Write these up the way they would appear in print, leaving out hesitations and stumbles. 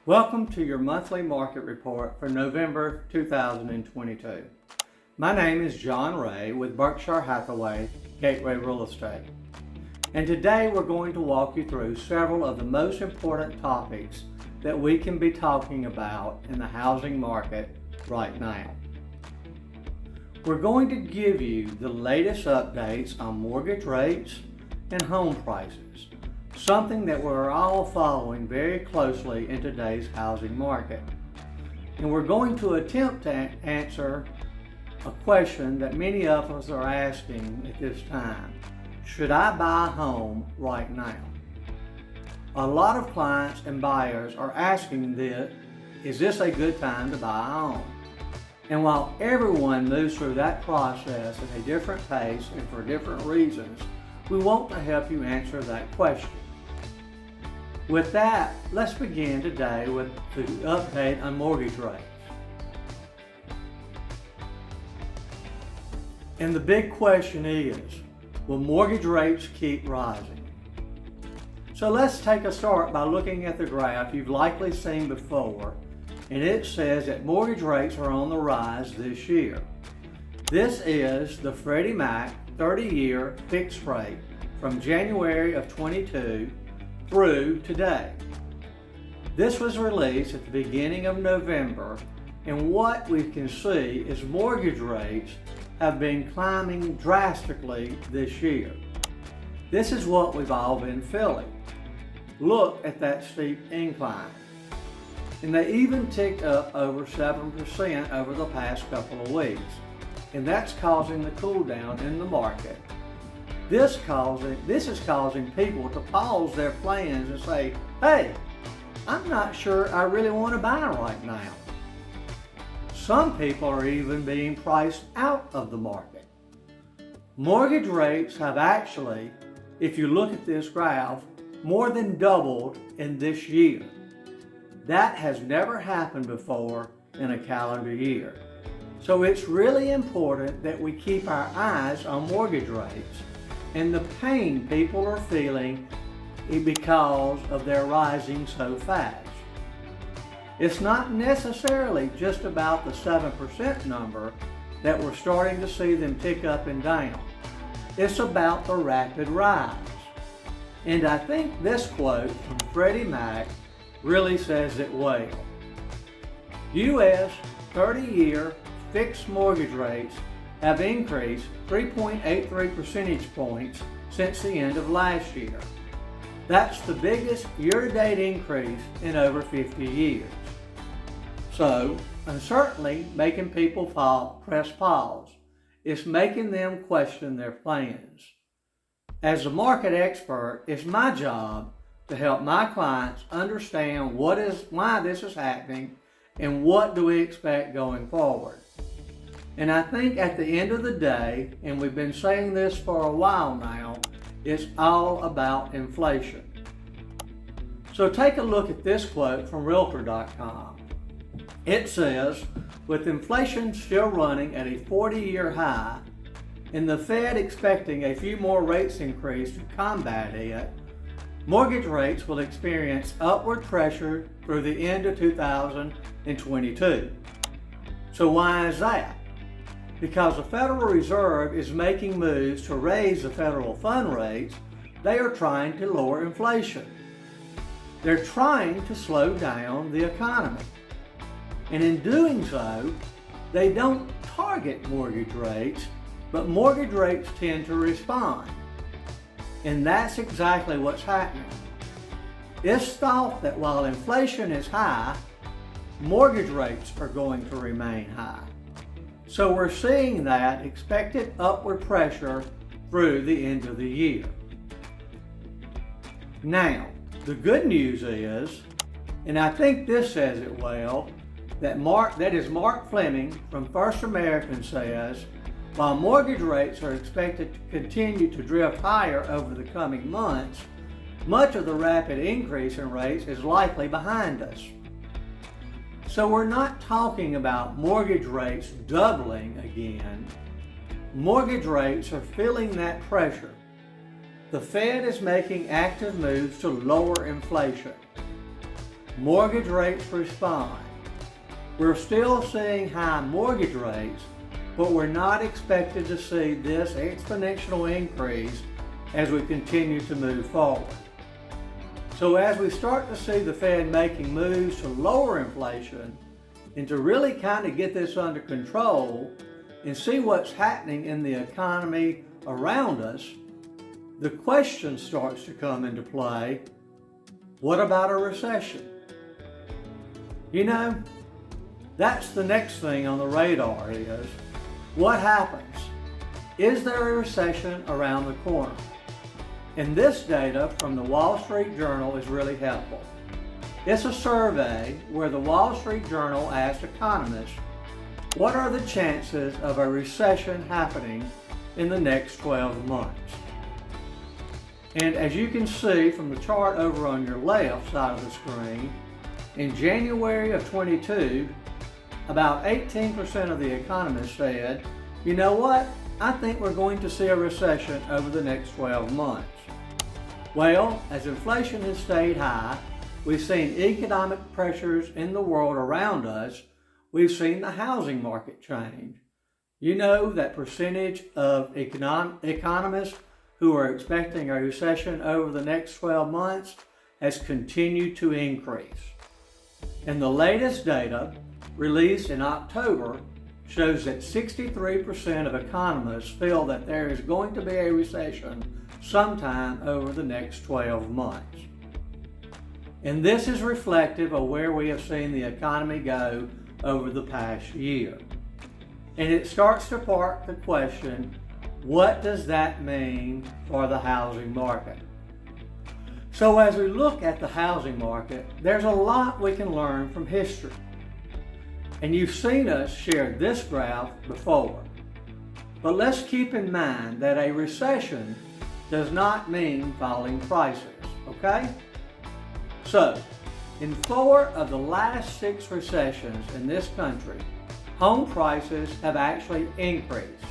Welcome to your monthly market report for November 2022. My name is John Ray with Berkshire Hathaway Gateway Real Estate. And today we're going to walk you through several of the most important topics that we can be talking about in the housing market right now. We're going to give you the latest updates on mortgage rates and home prices, something that we're all following very closely in today's housing market. And we're going to attempt to answer a question that many of us are asking at this time. Should I buy a home right now? A lot of clients and buyers are asking this, is this a good time to buy a home? And while everyone moves through that process at a different pace and for different reasons, we want to help you answer that question. With that, let's begin today with the update on mortgage rates. And the big question is, will mortgage rates keep rising? So let's take a start by looking at the graph you've likely seen before, and it says that mortgage rates are on the rise this year. This is the Freddie Mac 30-year fixed rate from January of 22 through today. This was released at the beginning of November, and what we can see is mortgage rates have been climbing drastically this year. This is what we've all been feeling. Look at that steep incline. And they even ticked up over 7% over the past couple of weeks, and that's causing the cool down in the market. This is causing people to pause their plans and say, hey, I'm not sure I really want to buy right now. Some people are even being priced out of the market. Mortgage rates have actually, if you look at this graph, more than doubled in this year. That has never happened before in a calendar year. So it's really important that we keep our eyes on mortgage rates and the pain people are feeling because of their rising so fast. It's not necessarily just about the 7% number that we're starting to see them tick up and down. It's about the rapid rise. And I think this quote from Freddie Mac really says it well. U.S. 30-year fixed mortgage rates have increased 3.83 percentage points since the end of last year. That's the biggest year-to-date increase in over 50 years. So, uncertainty making people press pause. It's making them question their plans. As a market expert, it's my job to help my clients understand why this is happening and what do we expect going forward. And I think at the end of the day, and we've been saying this for a while now, it's all about inflation. So take a look at this quote from Realtor.com. It says, with inflation still running at a 40-year high and the Fed expecting a few more rates increase to combat it, mortgage rates will experience upward pressure through the end of 2022. So why is that? Because the Federal Reserve is making moves to raise the federal fund rates, they are trying to lower inflation. They're trying to slow down the economy. And in doing so, they don't target mortgage rates, but mortgage rates tend to respond. And that's exactly what's happening. It's thought that while inflation is high, mortgage rates are going to remain high. So we're seeing that expected upward pressure through the end of the year. Now, the good news is, and I think this says it well, that Mark Fleming from First American says, while mortgage rates are expected to continue to drift higher over the coming months, much of the rapid increase in rates is likely behind us. So we're not talking about mortgage rates doubling again. Mortgage rates are feeling that pressure. The Fed is making active moves to lower inflation. mortgage rates respond. We're still seeing high mortgage rates, but we're not expected to see this exponential increase as we continue to move forward. So as we start to see the Fed making moves to lower inflation and to really kind of get this under control and see what's happening in the economy around us, the question starts to come into play: what about a recession? You know, that's the next thing on the radar is, what happens? Is there a recession around the corner? And this data from the Wall Street Journal is really helpful. It's a survey where the Wall Street Journal asked economists, what are the chances of a recession happening in the next 12 months? And as you can see from the chart over on your left side of the screen, in January of 22, about 18% of the economists said, you know what, I think we're going to see a recession over the next 12 months. Well, as inflation has stayed high, we've seen economic pressures in the world around us. We've seen the housing market change. You know that percentage of economists who are expecting a recession over the next 12 months has continued to increase. And the latest data, released in October, shows that 63% of economists feel that there is going to be a recession sometime over the next 12 months. And this is reflective of where we have seen the economy go over the past year. And it starts to spark the question, what does that mean for the housing market? So as we look at the housing market, there's a lot we can learn from history. And you've seen us share this graph before. But let's keep in mind that a recession does not mean falling prices, okay? So, in 4 of the last 6 recessions in this country, home prices have actually increased.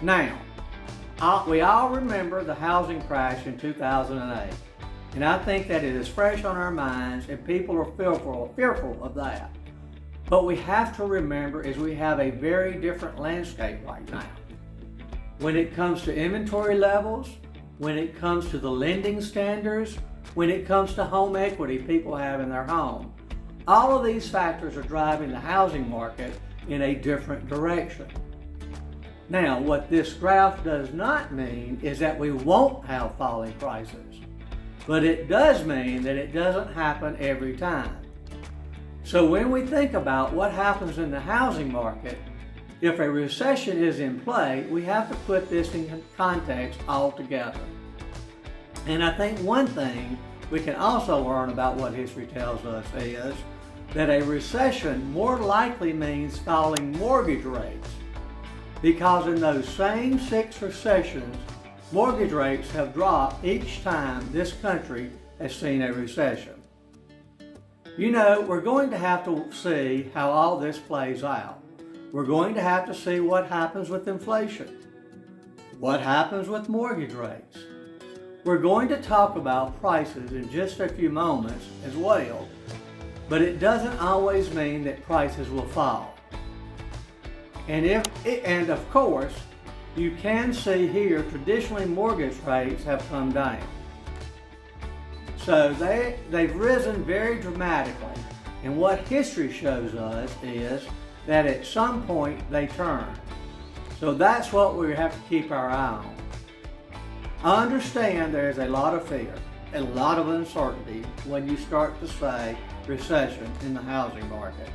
Now, we all remember the housing crash in 2008, and I think that it is fresh on our minds and people are fearful of that. But we have to remember is we have a very different landscape right now. When it comes to inventory levels, when it comes to the lending standards, when it comes to home equity people have in their home, all of these factors are driving the housing market in a different direction. Now, what this graph does not mean is that we won't have falling prices, but it does mean that it doesn't happen every time. So when we think about what happens in the housing market, if a recession is in play, we have to put this in context altogether. And I think one thing we can also learn about what history tells us is that a recession more likely means falling mortgage rates, because in those same 6 recessions, mortgage rates have dropped each time this country has seen a recession. You know, we're going to have to see how all this plays out. We're going to have to see what happens with inflation, what happens with mortgage rates. We're going to talk about prices in just a few moments as well, but it doesn't always mean that prices will fall. And of course, you can see here traditionally mortgage rates have come down. So they've risen very dramatically. And what history shows us is that at some point they turn. So that's what we have to keep our eye on. I understand there's a lot of fear, a lot of uncertainty when you start to say recession in the housing market.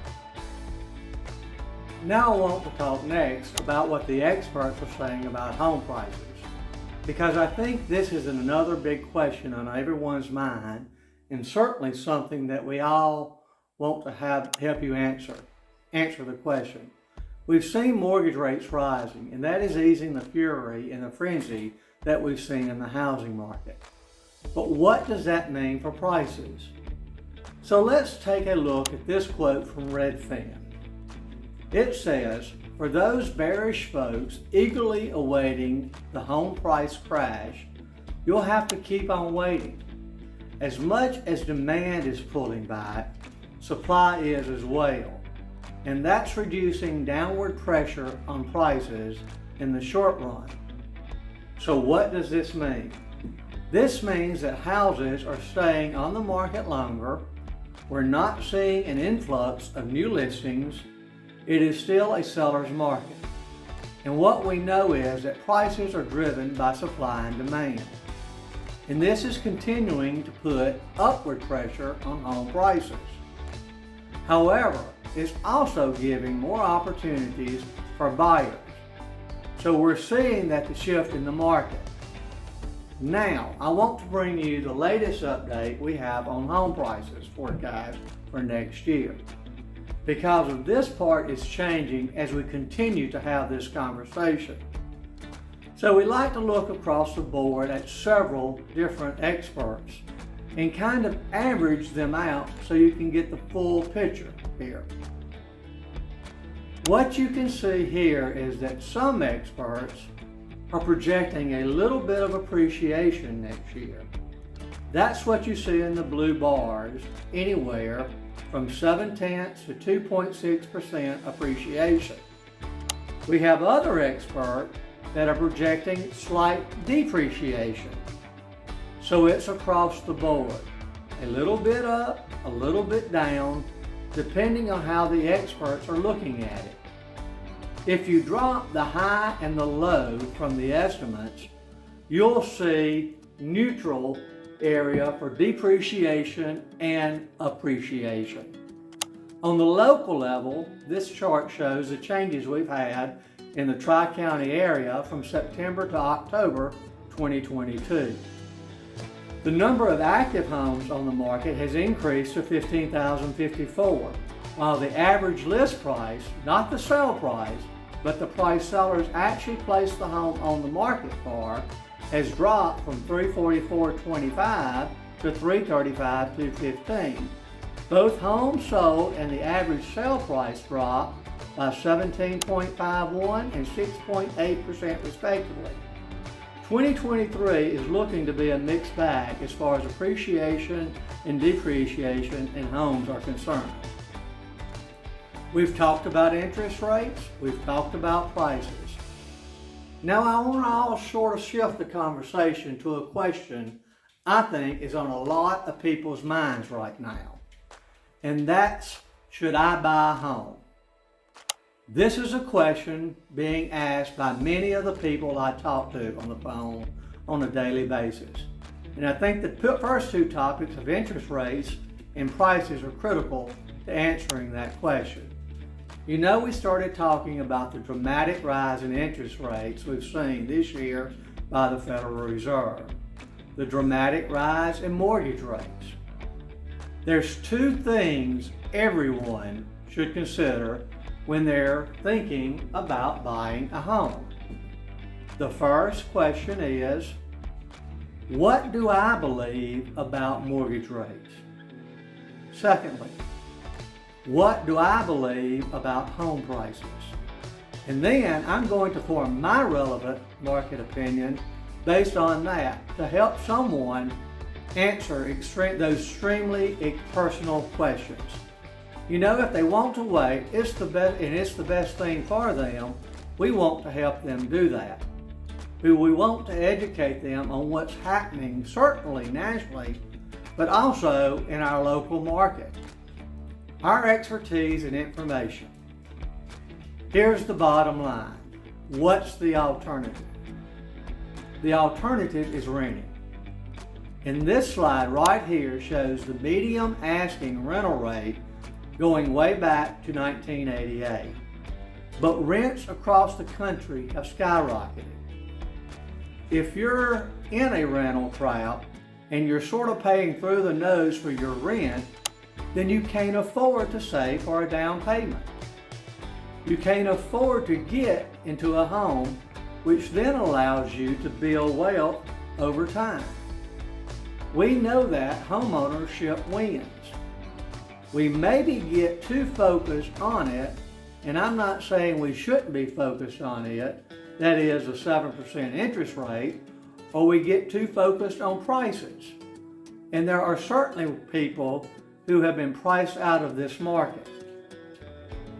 Now I want to talk next about what the experts are saying about home prices, because I think this is another big question on everyone's mind, and certainly something that we all want to help you answer the question. We've seen mortgage rates rising, and that is easing the fury and the frenzy that we've seen in the housing market. But what does that mean for prices? So let's take a look at this quote from Redfin. It says, "For those bearish folks eagerly awaiting the home price crash, you'll have to keep on waiting. As much as demand is pulling back, supply is as well, and that's reducing downward pressure on prices in the short run. So what does this mean? This means that houses are staying on the market longer. We're not seeing an influx of new listings. It is still a seller's market. And what we know is that prices are driven by supply and demand. And this is continuing to put upward pressure on home prices. However, it's also giving more opportunities for buyers. So we're seeing that the shift in the market. Now, I want to bring you the latest update we have on home prices forecast for next year. Because of this part is changing as we continue to have this conversation. So we like to look across the board at several different experts and kind of average them out so you can get the full picture here. What you can see here is that some experts are projecting a little bit of appreciation next year. That's what you see in the blue bars, anywhere from 0.7 to 2.6% appreciation. We have other experts that are projecting slight depreciation. So it's across the board. A little bit up, a little bit down, depending on how the experts are looking at it. If you drop the high and the low from the estimates, you'll see neutral area for depreciation and appreciation. On the local level, this chart shows the changes we've had in the Tri-County area from September to October 2022. The number of active homes on the market has increased to 15,054, while the average list price, not the sale price, but the price sellers actually placed the home on the market for, has dropped from $344.25 to $335.215. Both homes sold and the average sale price dropped by 17.51% and 6.8% respectively. 2023 is looking to be a mixed bag as far as appreciation and depreciation in homes are concerned. We've talked about interest rates, we've talked about prices. Now I want to sort of shift the conversation to a question I think is on a lot of people's minds right now. And that's, should I buy a home? This is a question being asked by many of the people I talk to on the phone on a daily basis. And I think the first two topics of interest rates and prices are critical to answering that question. You know, we started talking about the dramatic rise in interest rates we've seen this year by the Federal Reserve, the dramatic rise in mortgage rates. There's two things everyone should consider when they're thinking about buying a home. The first question is, what do I believe about mortgage rates? Secondly, what do I believe about home prices? And then I'm going to form my relevant market opinion based on that to help someone answer those extremely personal questions. You know, if they want to wait, it's the best thing for them. We want to help them do that. We want to educate them on what's happening, certainly nationally, but also in our local market. Our expertise and information. Here's the bottom line. What's the alternative? The alternative is renting. And this slide right here shows the median asking rental rate going way back to 1988. But rents across the country have skyrocketed. If you're in a rental trap and you're sort of paying through the nose for your rent, then you can't afford to save for a down payment. You can't afford to get into a home, which then allows you to build wealth over time. We know that homeownership wins. We maybe get too focused on it, and I'm not saying we shouldn't be focused on it, that is a 7% interest rate, or we get too focused on prices. And there are certainly people who have been priced out of this market.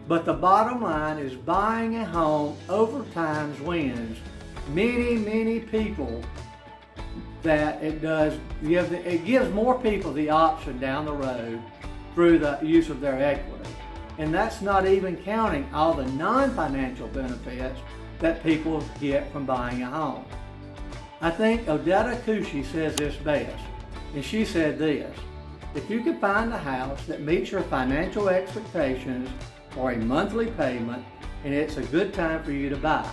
But the bottom line is buying a home over time wins many people that it gives more people the option down the road through the use of their equity. And that's not even counting all the non-financial benefits that people get from buying a home. I think Odetta Cushie says this best, and she said this: if you can find a house that meets your financial expectations for a monthly payment and it's a good time for you to buy,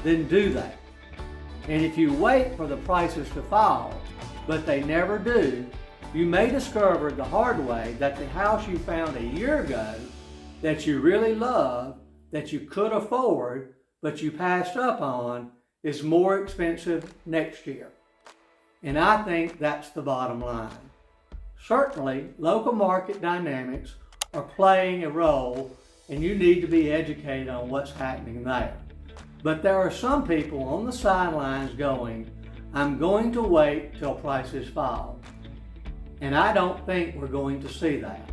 then do that. And if you wait for the prices to fall, but they never do, you may discover the hard way that the house you found a year ago that you really love, that you could afford, but you passed up on, is more expensive next year. And I think that's the bottom line. Certainly, local market dynamics are playing a role, and you need to be educated on what's happening there. But there are some people on the sidelines going, I'm going to wait till prices fall. And I don't think we're going to see that.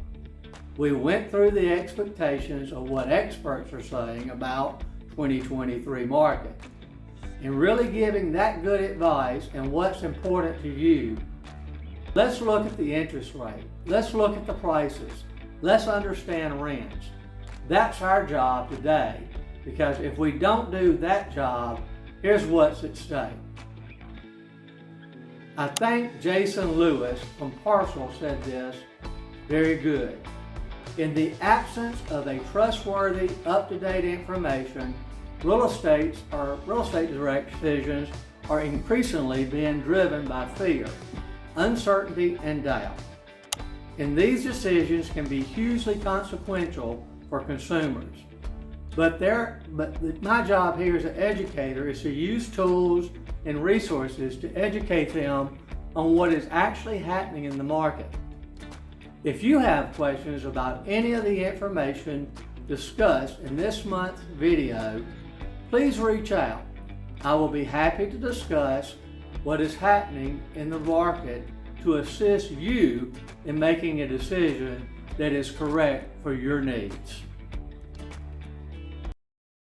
We went through the expectations of what experts are saying about 2023 market. And really giving that good advice and what's important to you, let's look at the interest rate. Let's look at the prices. Let's understand rents. That's our job today, because if we don't do that job, here's what's at stake. I think Jason Lewis from Parcel said this very good. In the absence of a trustworthy, up-to-date information, real estate direct decisions are increasingly being driven by fear, uncertainty, and doubt. And these decisions can be hugely consequential for consumers. But my job here as an educator is to use tools and resources to educate them on what is actually happening in the market. If you have questions about any of the information discussed in this month's video, please reach out. I will be happy to discuss what is happening in the market to assist you in making a decision that is correct for your needs.